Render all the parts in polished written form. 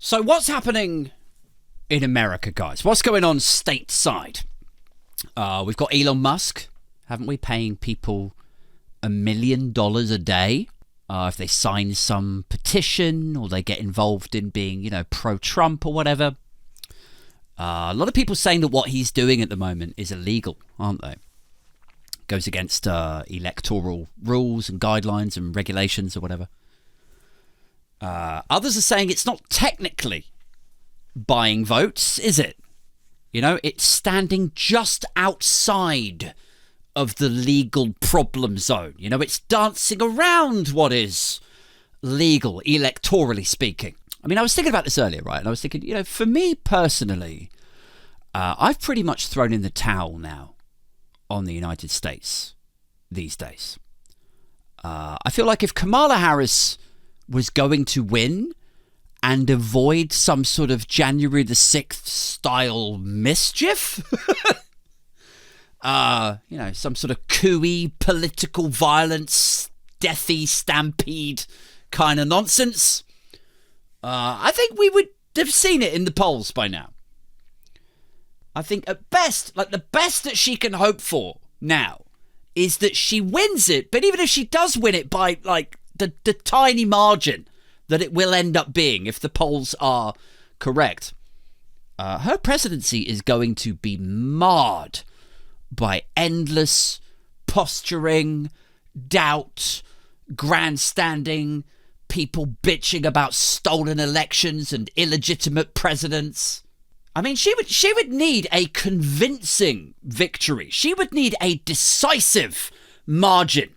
So what's happening in America, guys? What's going on stateside? We've got Elon Musk, haven't we, paying people $1 million a day if they sign some petition or they get involved in being, pro-Trump or whatever. A lot of people saying that what he's doing at the moment is illegal, aren't they? Goes against electoral rules and guidelines and regulations or whatever. Others are saying it's not technically buying votes, is it? It's standing just outside of the legal problem zone. It's dancing around what is legal, electorally speaking. I mean, I was thinking about this earlier, right? And I was thinking, for me personally, I've pretty much thrown in the towel now on the United States these days. I feel like if Kamala Harris was going to win and avoid some sort of January the 6th style mischief, some sort of coup-y, political violence, deathy stampede kind of nonsense, I think we would have seen it in the polls by now. I think at best, the best that she can hope for now is that she wins it. But even if she does win it by the tiny margin that it will end up being, if the polls are correct, her presidency is going to be marred by endless posturing, doubt, grandstanding, people bitching about stolen elections and illegitimate presidents. I mean, she would need a convincing victory. She would need a decisive margin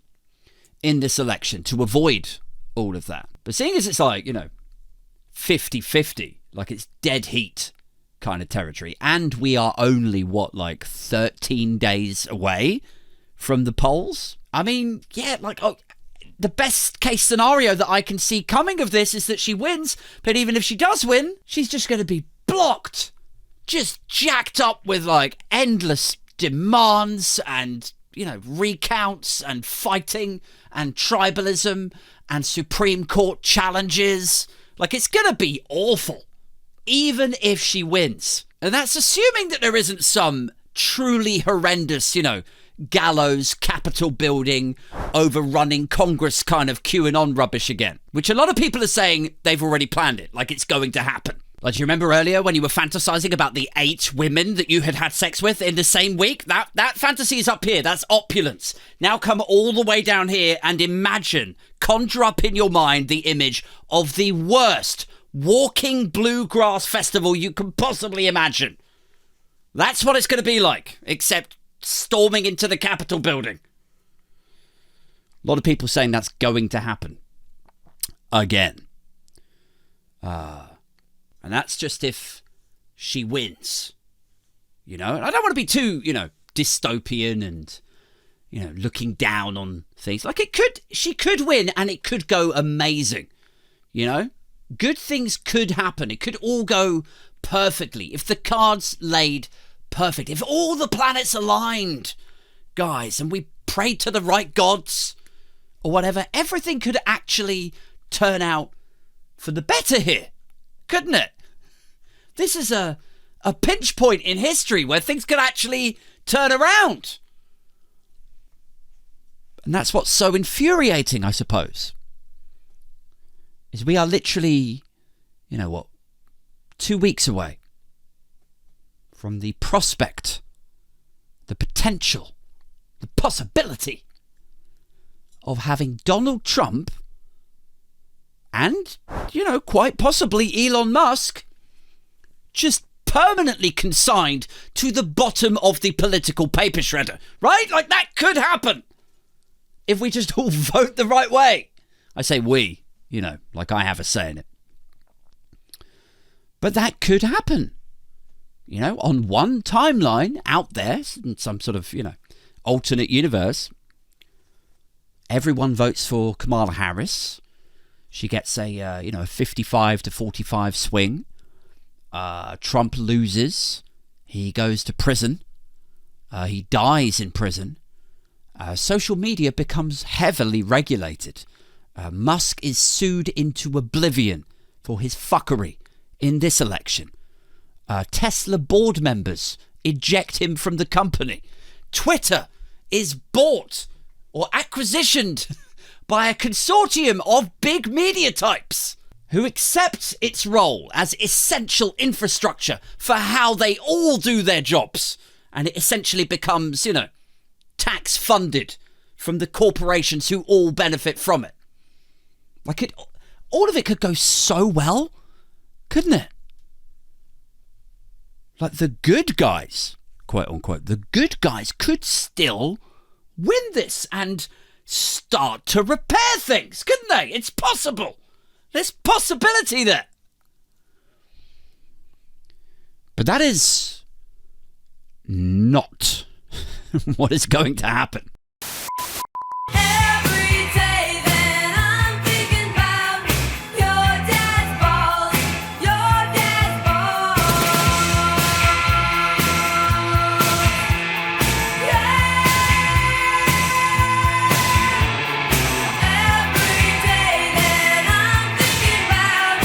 in this election to avoid all of that. But seeing as it's 50-50, like it's dead heat kind of territory, and we are only 13 days away from the polls. I mean, the best case scenario that I can see coming of this is that she wins, but even if she does win, she's just going to be blocked, just jacked up with endless demands and recounts and fighting and tribalism and Supreme Court challenges. It's going to be awful, even if she wins. And that's assuming that there isn't some truly horrendous, gallows, Capitol building, overrunning Congress kind of QAnon rubbish again, which a lot of people are saying they've already planned it, it's going to happen. Do you remember earlier when you were fantasizing about the 8 women that you had sex with in the same week? That fantasy is up here. That's opulence. Now come all the way down here and conjure up in your mind the image of the worst walking bluegrass festival you can possibly imagine. That's what it's going to be like, except storming into the Capitol building. A lot of people saying that's going to happen again. And that's just if she wins, And I don't want to be too, dystopian and, looking down on things. She could win and it could go amazing, Good things could happen. It could all go perfectly if the cards laid perfect. If all the planets aligned, guys, and we prayed to the right gods or whatever, everything could actually turn out for the better here, couldn't it? This is a pinch point in history where things could actually turn around. And that's what's so infuriating, I suppose, is we are literally, 2 weeks away from the prospect, the potential, the possibility of having Donald Trump and, quite possibly Elon Musk just permanently consigned to the bottom of the political paper shredder, right? That could happen if we just all vote the right way. I say we, I have a say in it. But that could happen, on one timeline out there, in some sort of, alternate universe. Everyone votes for Kamala Harris. She gets a 55 to 45 swing. Trump loses. He goes to prison. He dies in prison. Social media becomes heavily regulated. Musk is sued into oblivion for his fuckery in this election. Tesla board members eject him from the company. Twitter is bought or acquisitioned by a consortium of big media types who accept its role as essential infrastructure for how they all do their jobs. And it essentially becomes, tax funded from the corporations who all benefit from it. All of it could go so well, couldn't it? Like the good guys, quote unquote, the good guys could still win this and start to repair things, couldn't they? It's possible. There's possibility there. But that is not what is going to happen.